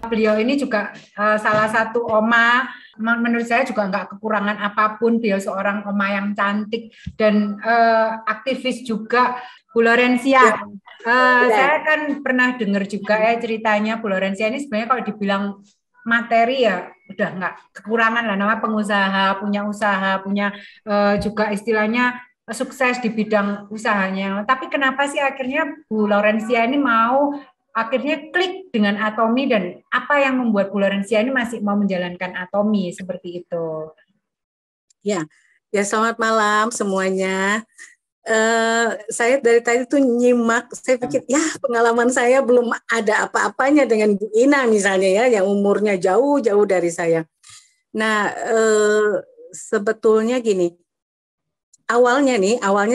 beliau ini juga salah satu oma, menurut saya juga nggak kekurangan apapun. Beliau seorang oma yang cantik dan aktivis juga. Bu Lorencia, saya kan pernah dengar juga ya ceritanya Bu Lorencia ini sebenarnya kalau dibilang materi ya udah nggak kekurangan lah, nama pengusaha, punya juga istilahnya sukses di bidang usahanya. Tapi kenapa sih akhirnya Bu Lorencia ini mau akhirnya klik dengan Atomy, dan apa yang membuat Bu Lorencia ini masih mau menjalankan Atomy seperti itu? Ya, selamat malam semuanya. Saya dari tadi tuh nyimak, saya pikir ya pengalaman saya belum ada apa-apanya dengan Bu Ina misalnya ya, yang umurnya jauh-jauh dari saya. Nah, sebetulnya gini, awalnya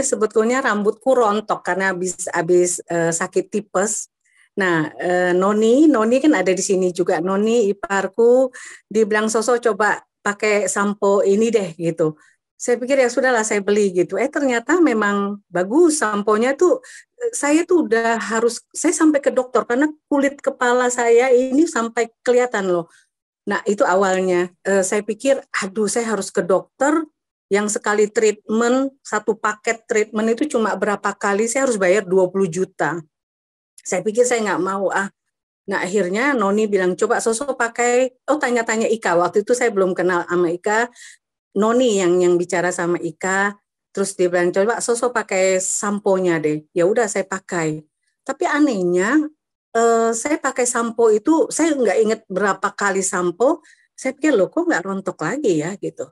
sebetulnya rambutku rontok karena habis sakit tipes. Nah, Noni kan ada di sini juga. Noni iparku dibilang Soso coba pakai sampo ini deh gitu. Saya pikir ya sudahlah saya beli gitu. Ternyata memang bagus samponya tuh. Saya tuh udah saya sampai ke dokter karena kulit kepala saya ini sampai kelihatan loh. Nah, itu awalnya. Saya pikir aduh saya harus ke dokter. Yang sekali treatment, satu paket treatment itu cuma berapa kali, saya harus bayar 20 juta. Saya pikir saya nggak mau Nah akhirnya Noni bilang coba Soso pakai, tanya-tanya Ika, waktu itu saya belum kenal sama Ika, Noni yang bicara sama Ika, terus dia bilang coba Soso pakai samponya deh. Ya udah saya pakai. Tapi anehnya saya pakai sampo itu, saya nggak inget berapa kali sampo, saya pikir loh kok nggak rontok lagi ya gitu.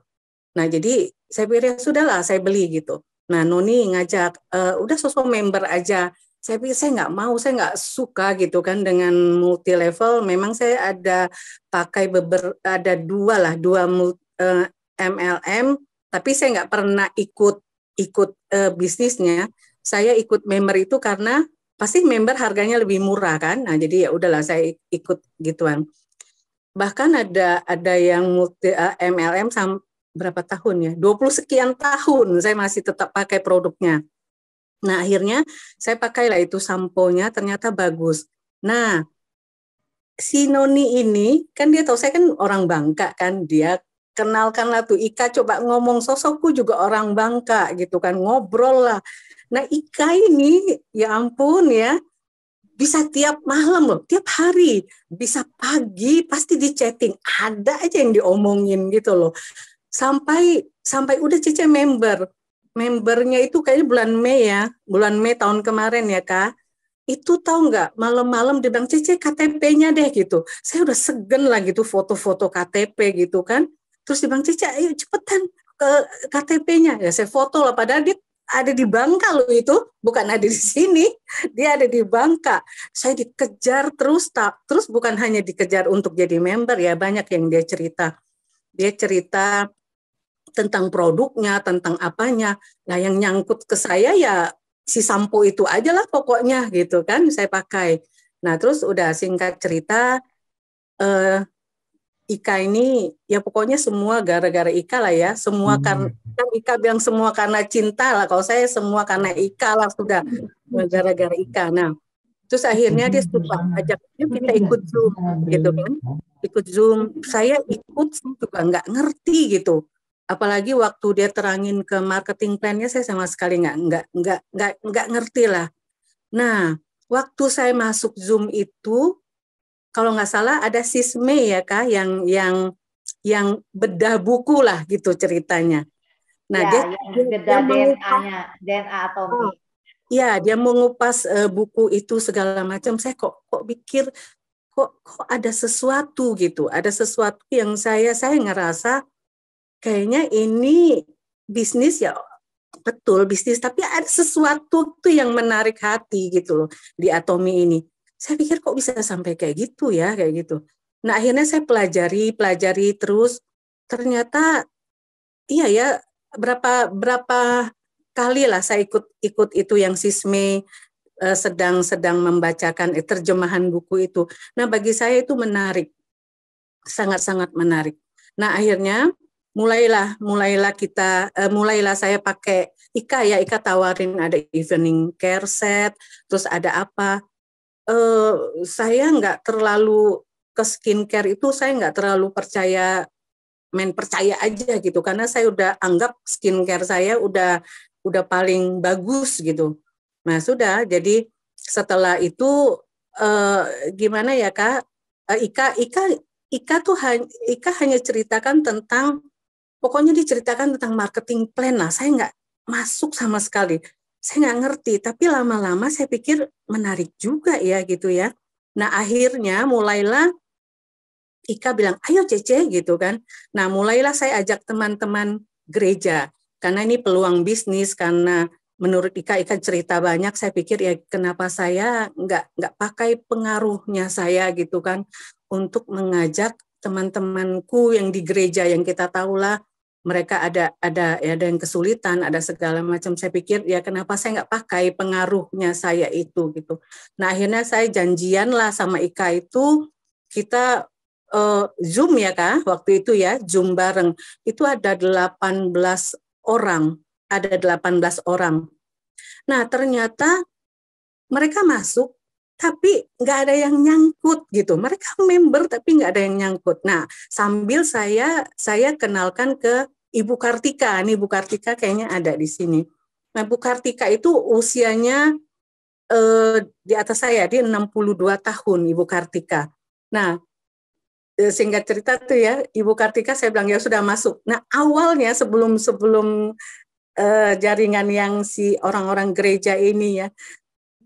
Nah jadi saya pikir ya sudahlah saya beli gitu. Nah Noni ngajak, udah Soso member aja. Saya pikir saya nggak mau, saya nggak suka gitu kan dengan multi level. Memang saya ada pakai ada dua MLM, tapi saya nggak pernah ikut bisnisnya. Saya ikut member itu karena pasti member harganya lebih murah kan. Nah jadi ya udahlah saya ikut gituan. Bahkan ada yang multi MLM berapa tahun ya? 20 sekian tahun saya masih tetap pakai produknya. Nah, akhirnya saya pakailah itu samponya, ternyata bagus. Nah, si Noni ini, kan dia tahu saya kan orang Bangka kan, dia kenalkanlah tuh Ika, coba ngomong sosokku juga orang Bangka gitu kan, ngobrol lah. Nah, Ika ini, ya ampun ya, bisa tiap malam loh, tiap hari, bisa pagi, pasti di chatting, ada aja yang diomongin gitu loh. Sampai udah Cece membernya itu kayaknya bulan Mei tahun kemarin ya Kak, itu tahu nggak malam-malam dia bilang Cece KTP-nya deh gitu, saya udah segen lah gitu foto-foto KTP gitu kan, terus dia bilang Cece ayo cepetan ke KTP-nya, ya saya foto lah, padahal dia ada di Bangka loh, itu bukan ada di sini, dia ada di Bangka. Saya dikejar terus bukan hanya dikejar untuk jadi member ya, banyak yang dia cerita tentang produknya, tentang apanya. Nah, yang nyangkut ke saya ya si sampo itu aja lah pokoknya gitu kan, saya pakai. Nah, terus udah singkat cerita, Ika ini ya pokoknya semua gara-gara Ika lah ya, semua kan Ika bilang semua karena cinta lah, kalau saya semua karena Ika lah, sudah gara-gara Ika. Nah, terus akhirnya dia suka ajak, yuk kita ikut Zoom gitu kan, ikut Zoom. Saya ikut juga nggak ngerti gitu, apalagi waktu dia terangin ke marketing plan-nya, saya sama sekali nggak ngerti lah. Nah, waktu saya masuk Zoom itu, kalau nggak salah ada Sisme ya Kak, yang bedah buku lah gitu ceritanya. Nah, ya, dia bedah DNA-nya, DNA Atomy. Ya, dia mengupas buku itu segala macam. Saya kok pikir kok ada sesuatu gitu, ada sesuatu yang saya ngerasa kayaknya ini bisnis ya, betul bisnis, tapi ada sesuatu tuh yang menarik hati gitu loh di Atomy ini. Saya pikir kok bisa sampai kayak gitu ya, kayak gitu. Nah, akhirnya saya pelajari terus, ternyata iya ya, berapa kali lah saya ikut itu yang Sisme sedang membacakan terjemahan buku itu. Nah, bagi saya itu menarik, sangat-sangat menarik. Nah, akhirnya mulailah saya pakai Ika tawarin ada evening care set, terus ada apa. Saya nggak terlalu ke skincare itu saya nggak terlalu percaya, main percaya aja gitu, karena saya udah anggap skincare saya udah paling bagus gitu. Nah sudah, jadi setelah itu gimana ya Kak, Ika tuh Ika hanya ceritakan tentang, pokoknya diceritakan tentang marketing plan lah. Saya nggak masuk sama sekali. Saya nggak ngerti, tapi lama-lama saya pikir menarik juga ya gitu ya. Nah akhirnya mulailah Ika bilang, ayo Cece gitu kan. Nah mulailah saya ajak teman-teman gereja, karena ini peluang bisnis, karena menurut Ika cerita banyak, saya pikir ya kenapa saya nggak pakai pengaruhnya saya gitu kan, untuk mengajak teman-temanku yang di gereja, yang kita tahulah mereka ada yang kesulitan, ada segala macam. Saya pikir ya kenapa saya nggak pakai pengaruhnya saya itu gitu. Nah akhirnya saya janjian lah sama Ika itu, kita Zoom ya Kak, waktu itu ya, Zoom bareng. Itu ada 18 orang. Nah ternyata mereka masuk, tapi nggak ada yang nyangkut gitu. Mereka member tapi nggak ada yang nyangkut. Nah sambil saya kenalkan ke Ibu Kartika. Nih Ibu Kartika kayaknya ada di sini. Nah Bu Kartika itu usianya di atas saya, dia 62 tahun Ibu Kartika. Nah singkat cerita tuh ya, Ibu Kartika saya bilang ya sudah masuk. Nah awalnya sebelum jaringan yang si orang-orang gereja ini ya,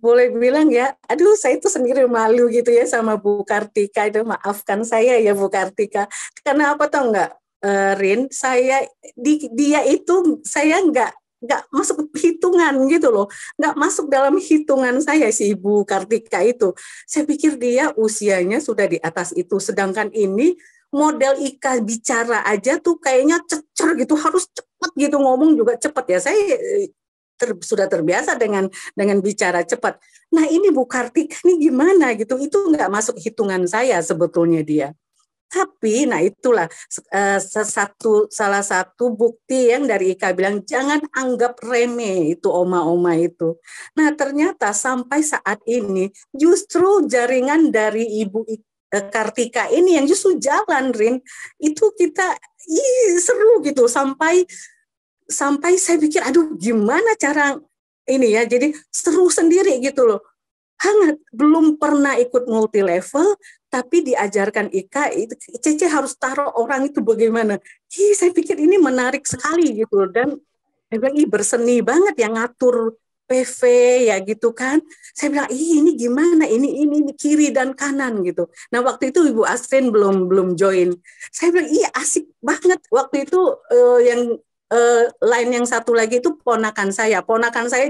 boleh bilang ya, aduh saya itu sendiri malu gitu ya sama Bu Kartika, itu maafkan saya ya Bu Kartika. Karena apa tau nggak, Rin, dia itu saya nggak masuk hitungan gitu loh, nggak masuk dalam hitungan saya si Ibu Kartika itu. Saya pikir dia usianya sudah di atas itu, sedangkan ini model Ika bicara aja tuh kayaknya cecer gitu, harus cepat gitu, ngomong juga cepat ya. Saya sudah terbiasa dengan bicara cepat. Nah ini Bu Kartika ini gimana gitu, itu nggak masuk hitungan saya sebetulnya dia. Tapi nah itulah salah satu bukti yang dari Ika bilang jangan anggap remeh itu oma-oma itu. Nah ternyata sampai saat ini justru jaringan dari Ibu Kartika ini yang justru jalan, Rin. Itu kita seru gitu, sampai saya pikir aduh gimana cara ini ya, jadi seru sendiri gitu loh, hangat. Belum pernah ikut multi level tapi diajarkan Ika, Cece harus taruh orang itu bagaimana. Saya pikir ini menarik sekali gitu, dan berseni banget yang ngatur PV ya gitu kan. Saya bilang ini gimana, ini kiri dan kanan gitu. Nah waktu itu Ibu Astrin belum join. Saya bilang asik banget waktu itu. Yang lain yang satu lagi itu ponakan saya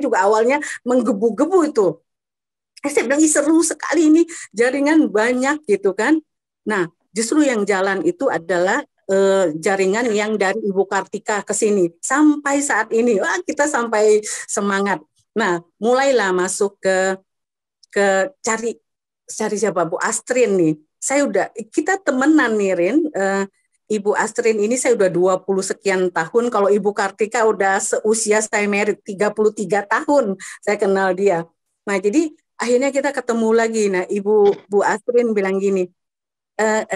juga awalnya menggebu-gebu itu. Saya bilang seru sekali ini, jaringan banyak gitu kan. Nah justru yang jalan itu adalah jaringan yang dari Ibu Kartika ke sini sampai saat ini. Wah kita sampai semangat. Nah mulailah masuk ke cari siapa, Bu Astrin nih. Kita temenan nih Rin. Ibu Astrin ini saya udah 20 sekian tahun. Kalau Ibu Kartika udah seusia saya merit 33 tahun saya kenal dia. Nah jadi akhirnya kita ketemu lagi. Nah Bu Astrin bilang gini,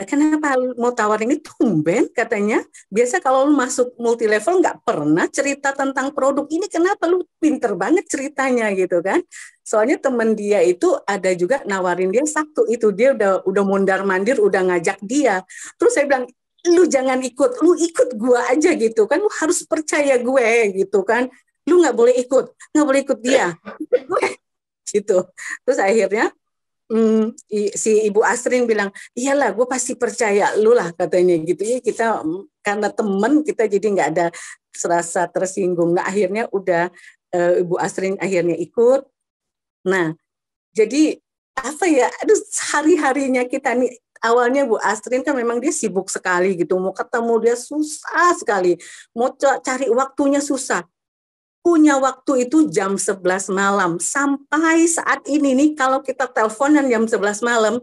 kenapa mau tawarin ini, tumben katanya. Biasa kalau lu masuk multi level nggak pernah cerita tentang produk ini, kenapa lu pinter banget ceritanya gitu kan. Soalnya temen dia itu ada juga nawarin dia satu itu, dia udah mondar mandir udah ngajak dia. Terus saya bilang, lu jangan ikut, lu ikut gua aja gitu kan, lu harus percaya gue gitu kan, lu nggak boleh ikut dia gitu. Terus akhirnya si Ibu Astrin bilang, iyalah gue pasti percaya lu lah katanya gitu ya. Kita karena temen kita jadi nggak ada serasa tersinggung. Nah akhirnya udah Ibu Astrin akhirnya ikut. Nah jadi apa ya, aduh hari-harinya kita nih, awalnya Bu Astrin kan memang dia sibuk sekali gitu, mau ketemu dia susah sekali, mau cari waktunya susah. Punya waktu itu jam 11 malam. Sampai saat ini nih, kalau kita teleponan jam 11 malam,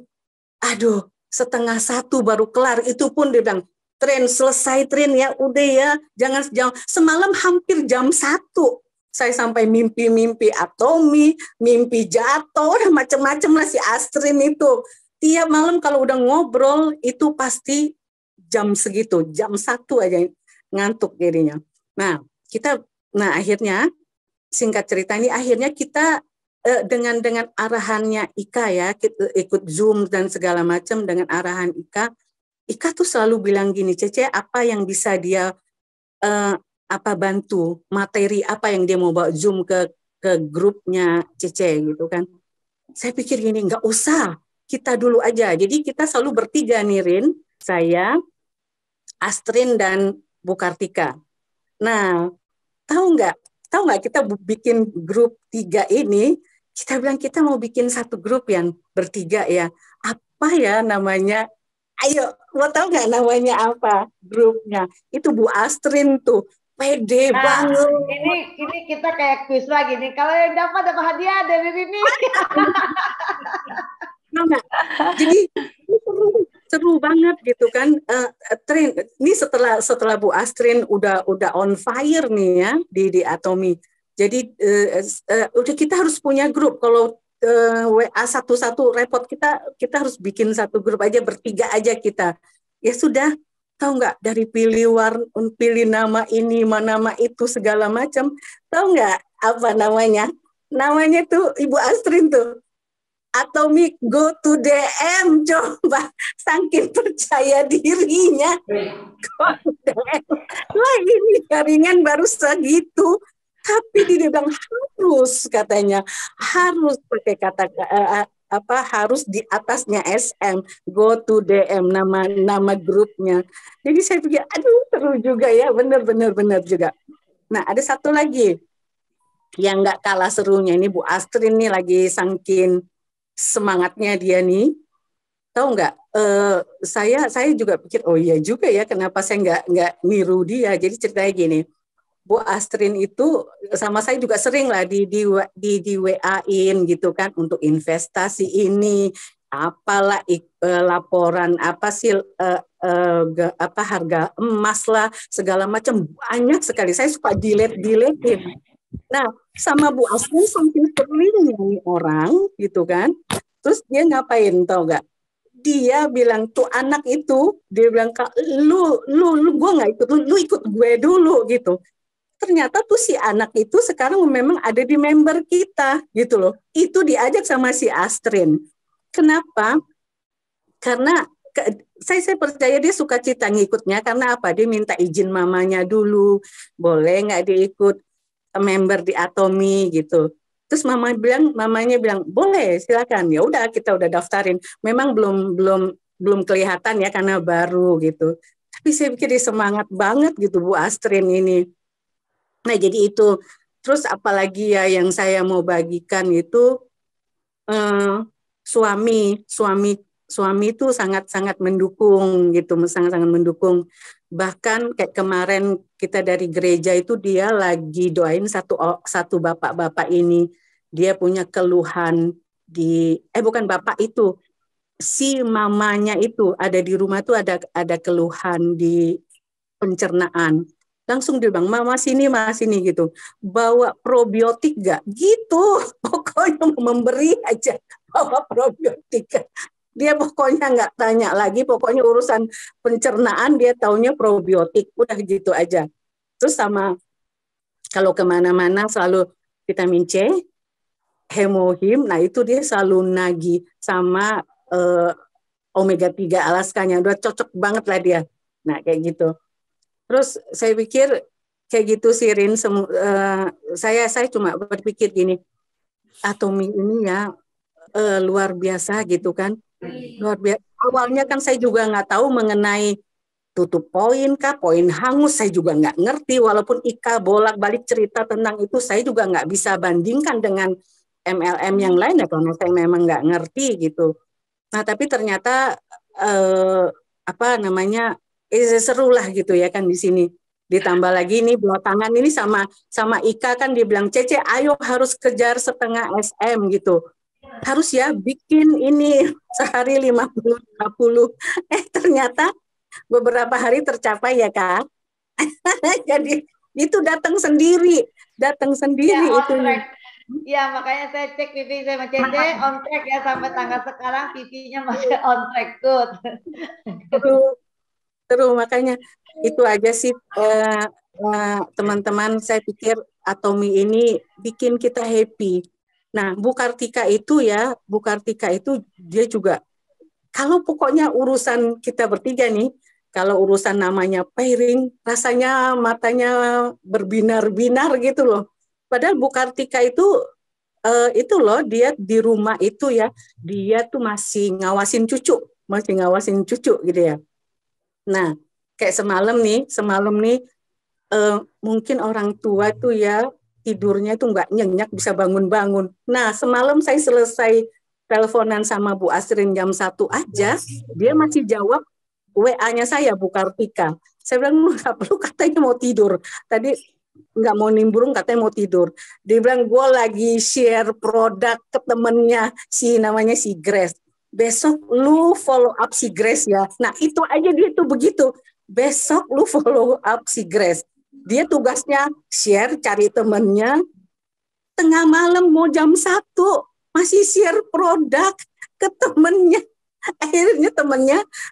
aduh, 12:30 baru kelar. Itu pun dia bilang, Trin, selesai Trin ya, udah ya, jangan semalam hampir jam 1. Saya sampai mimpi atomi, mimpi jatuh, macam-macam lah si Astrin itu. tiap malam kalau udah ngobrol itu pasti jam segitu, jam 1 aja ngantuk dirinya. Nah, akhirnya singkat cerita ini akhirnya kita dengan arahannya Ika ya, kita ikut Zoom dan segala macam dengan arahan Ika tuh selalu bilang gini, Cece apa yang bisa dia bantu, materi apa yang dia mau bawa Zoom ke grupnya Cece gitu kan. Saya pikir gini, nggak usah, kita dulu aja. Jadi kita selalu bertiga nih, Rin, saya, Astrin dan Bu Kartika. Nah, tahu nggak kita bikin grup 3 ini, kita bilang kita mau bikin satu grup yang bertiga ya. Apa ya namanya? Ayo, mau tahu nggak namanya apa grupnya? Itu Bu Astrin tuh, pede banget. Ini kita kayak kuis lagi nih. Kalau yang dapat hadiah dari Rini. Nah, jadi seru banget gitu kan. Trin, ini setelah Bu Astrin udah on fire nih ya di Atomi. Jadi udah kita harus punya grup. Kalau WA satu-satu repot, kita harus bikin satu grup aja, bertiga aja kita. Ya sudah, tahu nggak, dari pilih nama ini, nama itu segala macam. Tahu nggak apa namanya? Namanya tuh Ibu Astrin tuh, Atomic Go to DM. Coba, saking percaya dirinya. Wah, ini jaringan baru segitu. Tapi dia bilang harus, katanya harus pakai kata harus di atasnya SM, Go to DM, nama grupnya. Jadi saya pikir, aduh seru juga ya, benar juga. Nah, ada satu lagi yang nggak kalah serunya, ini Bu Astrin nih lagi saking semangatnya dia nih. Tahu nggak? Saya juga pikir, oh iya juga ya, kenapa saya nggak niru dia. Jadi ceritanya gini, Bu Astrin itu sama saya juga sering lah di WA-in gitu kan, untuk investasi ini, apalah laporan apa sih harga emas lah segala macam, banyak sekali. Saya suka delete-in. Nah, sama Bu Astrin saking seringnya nih orang gitu kan. Terus dia ngapain, tau nggak? Dia bilang tuh anak itu, dia bilang, lu gue nggak ikut, lu ikut gue dulu gitu. Ternyata tuh si anak itu sekarang memang ada di member kita gitu loh. Itu diajak sama si Astrin. Kenapa? Karena saya percaya dia suka cita ngikutnya, karena apa? Dia minta izin mamanya dulu, boleh nggak diikut member di Atomi gitu. Terus mamanya bilang boleh, silakan. Ya udah, kita udah daftarin. Memang belum kelihatan ya karena baru gitu. Tapi saya pikir dia semangat banget gitu Bu Astrin ini. Nah, jadi itu. Terus apalagi ya yang saya mau bagikan itu, suami itu sangat mendukung gitu, sangat mendukung. Bahkan kayak kemarin kita dari gereja itu, dia lagi doain satu bapak-bapak ini. Dia punya keluhan bukan bapak itu, si mamanya itu ada di rumah tuh ada keluhan di pencernaan. Langsung dia bilang, mama sini gitu, bawa probiotik gak? Gitu, pokoknya memberi aja, bawa probiotik. Dia pokoknya nggak tanya lagi, pokoknya urusan pencernaan dia taunya probiotik, udah gitu aja. Terus sama kalau kemana-mana selalu vitamin C, hemohim, nah itu dia selalu nagih sama omega 3 Alaskanya, udah cocok banget lah dia. Nah kayak gitu. Terus saya pikir kayak gitu sih, Rin. Saya cuma berpikir gini, Atomi ini ya luar biasa gitu kan. Luar biasa. Awalnya kan saya juga nggak tahu mengenai tutup poin kah, poin hangus, saya juga nggak ngerti. Walaupun Ika bolak-balik cerita tentang itu, saya juga nggak bisa bandingkan dengan MLM yang lain ya, karena saya memang nggak ngerti gitu. Nah tapi ternyata seru lah gitu ya kan di sini. Ditambah lagi nih belakangan ini sama Ika kan dia bilang, Cece ayo harus kejar setengah SM gitu. Harus ya bikin ini sehari 50. Ternyata beberapa hari tercapai ya Kak. Jadi itu datang sendiri ya, itu. Ya, makanya saya cek PV saya sama Cece on track ya sampai tanggal sekarang PV-nya masih on track good. Terus makanya itu aja sih teman-teman, saya pikir Atomi ini bikin kita happy. Nah, Bu Kartika itu dia juga kalau pokoknya urusan kita bertiga nih, kalau urusan namanya pairing, rasanya matanya berbinar-binar gitu loh. Padahal Bu Kartika itu loh, dia di rumah itu ya, dia tuh masih ngawasin cucu gitu ya. Nah, kayak semalam nih mungkin orang tua tuh ya tidurnya tuh nggak nyenyak bisa bangun-bangun. Nah, semalam saya selesai teleponan sama Bu Asrin jam 1 aja, dia masih jawab WA-nya saya, Bu Kartika. Saya bilang, nggak perlu, katanya mau tidur. Tadi nggak mau nimbrung, katanya mau tidur. Dia bilang, gue lagi share produk ke temennya, namanya si Grace. Besok lu follow up si Grace ya. Nah, itu aja dia tuh begitu. Besok lu follow up si Grace. Dia tugasnya share, cari temennya. Tengah malam mau jam 1, masih share produk ke temennya. Akhirnya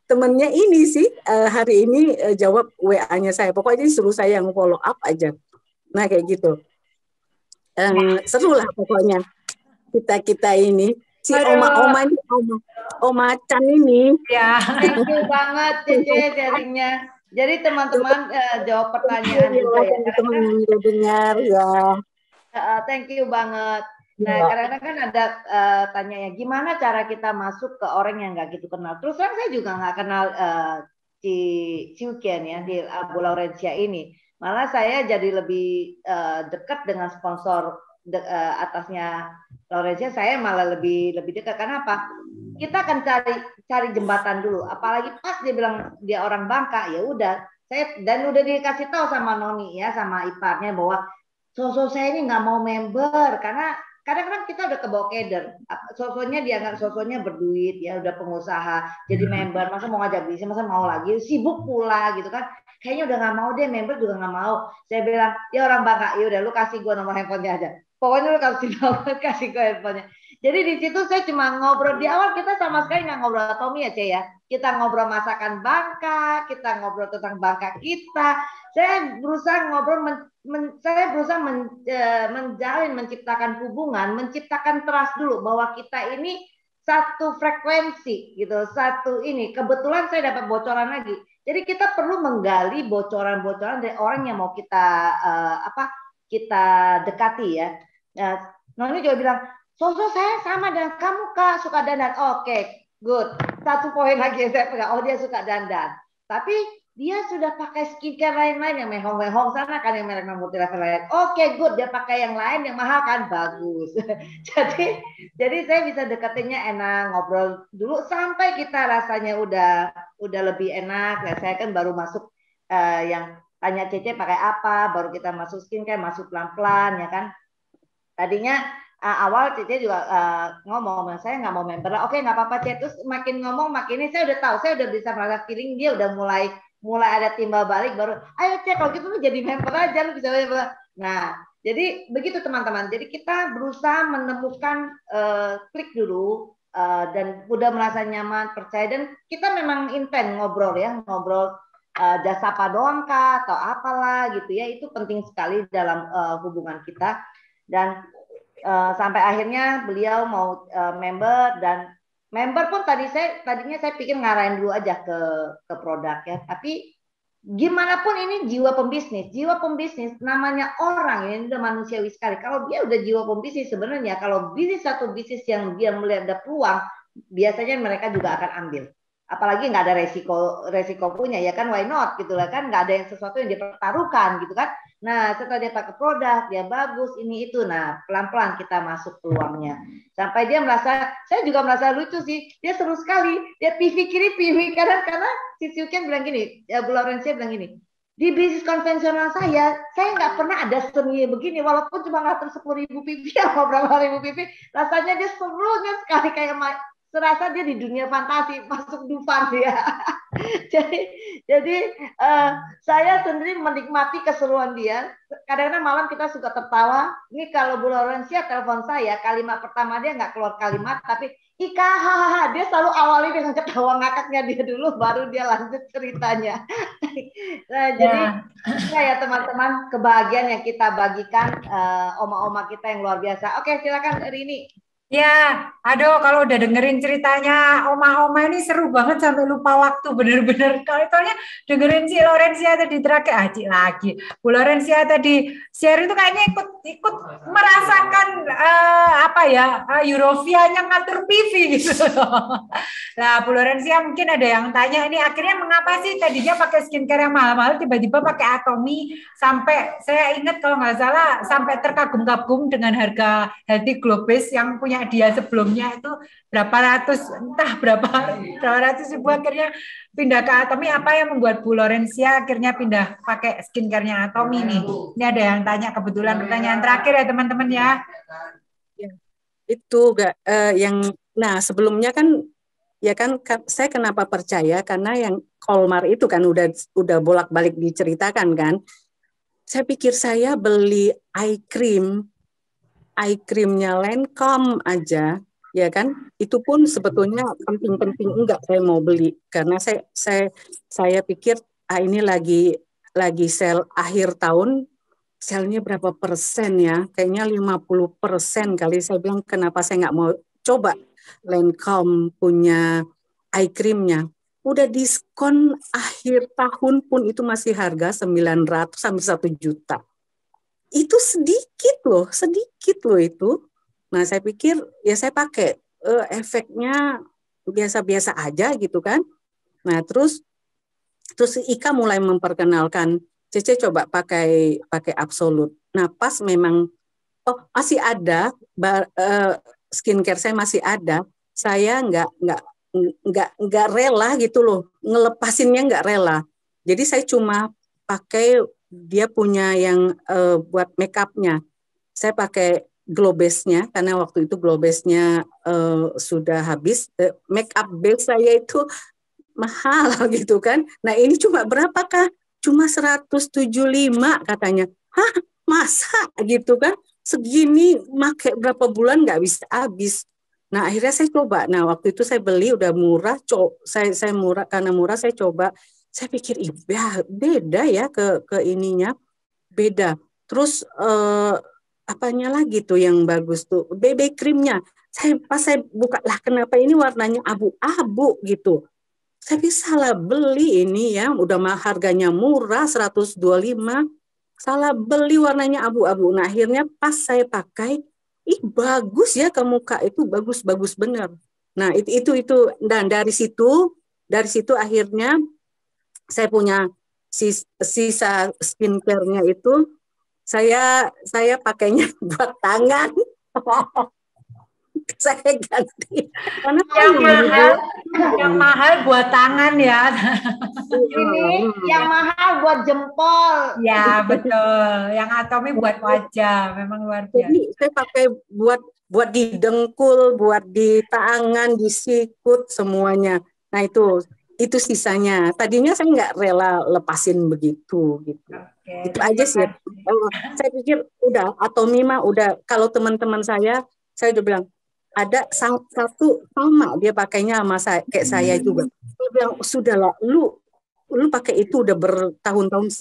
temennya ini sih hari ini jawab WA-nya saya. Pokoknya suruh saya yang follow up aja. Nah, kayak gitu. Seru lah pokoknya kita ini. Si Oma ini, Oma Chan ini. Ya, thank you banget Cece sharingnya. Jadi teman-teman jawab pertanyaan juga ya. Teman-teman yang udah dengar ya. Thank you banget. Nah, kadang-kadang kan ada tanya ya, gimana cara kita masuk ke orang yang nggak gitu kenal. Terus terang saya juga nggak kenal Ciukian ya di Bu Laurencia ini. Malah saya jadi lebih dekat dengan sponsor atasnya Laurencia. Saya malah lebih dekat. Karena apa? Kita akan cari jembatan dulu. Apalagi pas dia bilang dia orang Bangka, ya udah. Dan udah dikasih tahu sama Noni ya, sama iparnya bahwa sosok saya ini nggak mau member karena kadang-kadang kita udah kebawa keder. Sosoknya dianggap sosoknya berduit ya, udah pengusaha jadi member, masa mau ngajak bisnis, masa mau lagi sibuk pula gitu kan. Kayaknya udah nggak mau deh, member juga nggak mau. Saya bilang ya orang Bangka, ya udah lu kasih gue nomor handphonenya aja. Pokoknya lu kasih gue handphonenya. Jadi di situ saya cuma ngobrol. Di awal kita sama sekali nggak ngobrol Atomi ya, Cek ya. Kita ngobrol masakan Bangka, kita ngobrol tentang Bangka kita. Saya berusaha ngobrol, menjalin, menciptakan hubungan, menciptakan trust dulu bahwa kita ini satu frekuensi gitu, satu ini. Kebetulan saya dapat bocoran lagi. Jadi kita perlu menggali bocoran-bocoran dari orang yang mau kita dekati ya. Nah, Noni juga bilang, sosok saya sama dengan kamu Kak, suka dandan. Oke, good. Satu poin lagi yang saya pegang, dia suka dandan. Tapi dia sudah pakai skincare lain-lain yang mehong-mehong sana kan, yang merek multilevel lain. Oke, good. Dia pakai yang lain yang mahal kan, bagus. jadi saya bisa deketinnya enak, ngobrol dulu sampai kita rasanya udah lebih enak. Ya, saya kan baru masuk yang tanya Cece pakai apa, baru kita masuk skincare, masuk pelan-pelan ya kan. Tadinya awal Cece juga ngomong, saya nggak mau member. Oke, nggak apa-apa Cece. Terus makin ngomong makin ini saya udah tahu, saya udah bisa merasa feeling dia udah mulai ada timbal balik, baru ayo Cece kalau gitu lu jadi member aja, lu bisa member. Nah, jadi begitu teman-teman. Jadi kita berusaha menemukan klik dulu dan udah merasa nyaman, percaya, dan kita memang intent ngobrol jasa apa doang kah atau apalah gitu ya, itu penting sekali dalam hubungan kita. Dan sampai akhirnya beliau mau member, dan member pun tadinya saya pikir ngarahin dulu aja ke produk ya, tapi gimana pun ini jiwa pembisnis namanya orang ini udah manusiawi sekali. Kalau dia udah jiwa pembisnis, sebenarnya kalau satu bisnis yang dia melihat ada peluang, biasanya mereka juga akan ambil. Apalagi nggak ada resiko punya ya kan, why not gitu lah kan, nggak ada yang sesuatu yang dipertaruhkan gitu kan. Nah setelah dia pakai produk dia bagus ini itu, nah pelan-pelan kita masuk peluangnya sampai dia merasa, saya juga merasa lucu sih, dia seru sekali, dia PV kiri PV kanan, karena si Ciukian bilang gini, Bu Laurencia bilang gini, di bisnis konvensional saya nggak pernah ada seni begini, walaupun cuma ngatur 10.000 PV atau berapa ribu PV, rasanya dia serunya sekali kayak serasa dia di dunia fantasi, masuk Dufan dia. jadi saya sendiri menikmati keseruan dia. Kadang-kadang malam kita suka tertawa. Ini kalau Bu Laurencia telepon saya, kalimat pertama dia nggak keluar kalimat, tapi Ika, hahaha, dia selalu awali dengan ketawa ngakaknya dia dulu, baru dia lanjut ceritanya. Nah, jadi ya teman-teman, kebahagiaan yang kita bagikan oma-oma kita yang luar biasa. Oke, silakan Rini. Ya, aduh kalau udah dengerin ceritanya oma-oma ini seru banget sampai lupa waktu bener-bener. Soalnya dengerin si Laurencia tadi terakhir, Cik lagi. Bu Laurencia tadi share itu kayaknya ikut merasakan Eurovia-nya ngatur PV gitu. Nah, Bu Laurencia mungkin ada yang tanya ini akhirnya mengapa sih tadinya pakai skincare yang mahal-mahal tiba-tiba pakai Atomy sampai saya ingat kalau nggak salah sampai terkagum-kagum dengan harga Healthy Glow Base yang punya dia sebelumnya itu berapa ratus ribu akhirnya pindah ke Atomy. Apa yang membuat Bu Laurencia akhirnya pindah pakai skincare-nya Atomy nih? Ini ada yang tanya, kebetulan pertanyaan terakhir ya teman-teman ya. Itu nah sebelumnya kan ya kan saya kenapa percaya karena yang Kolmar itu kan udah bolak-balik diceritakan kan. Saya pikir saya beli eye creamnya Lancome aja, ya kan? Itu pun sebetulnya penting-penting enggak saya mau beli karena saya pikir ini lagi sel akhir tahun, selnya berapa persen ya? Kayaknya 50% kali. Saya bilang kenapa saya nggak mau coba Lancome punya eye creamnya. Udah diskon akhir tahun pun itu masih harga 900 sampai 1 juta. Itu sedikit loh itu. Nah saya pikir ya saya pakai efeknya biasa-biasa aja gitu kan. Nah terus Ika mulai memperkenalkan, Cece coba pakai Absolut. Nah pas memang masih ada skincare saya masih ada, saya nggak rela gitu loh, ngelepasinnya nggak rela. Jadi saya cuma pakai dia punya yang buat make up-nya. Saya pakai Glow Base-nya karena waktu itu Glow Base-nya sudah habis. Make up base saya itu mahal gitu kan. Nah ini cuma berapakah? Cuma 175 katanya. Hah, masa gitu kan? Segini pakai berapa bulan nggak bisa habis. Nah akhirnya saya coba. Nah waktu itu saya beli udah murah. Saya murah karena murah saya coba. Saya pikir beda ya ke ininya, beda. Terus apanya lagi tuh yang bagus tuh, BB creamnya. Pas saya buka lah kenapa ini warnanya abu-abu gitu. Saya bisa salah beli ini ya, udah harganya murah 125, salah beli warnanya abu-abu. Nah akhirnya pas saya pakai, bagus ya ke muka itu bagus bener. Nah itu dan dari situ akhirnya saya punya sisa skincare-nya itu saya pakainya buat tangan. Saya ganti. Karena yang mahal buat tangan ya. Ini yang mahal buat jempol. Ya betul. Yang Atomy buat wajah, memang luar biasa. Jadi saya pakai buat di dengkul, buat di tangan, di sikut semuanya. Nah itu sisanya. Tadinya saya nggak rela lepasin begitu gitu. Oke, itu aja sih. Saya pikir udah Atomy mah udah, kalau teman-teman saya udah bilang ada satu sama dia pakainya sama saya, kayak saya juga. Saya bilang sudahlah, lu pakai itu udah bertahun-tahun,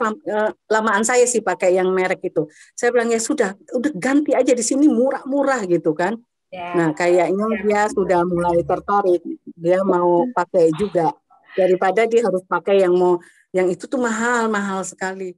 lamaan saya sih pakai yang merek itu. Saya bilang ya sudah, udah ganti aja di sini murah-murah gitu kan. Nah kayaknya dia sudah mulai tertarik, dia mau pakai juga. Daripada dia harus pakai yang itu tuh mahal sekali.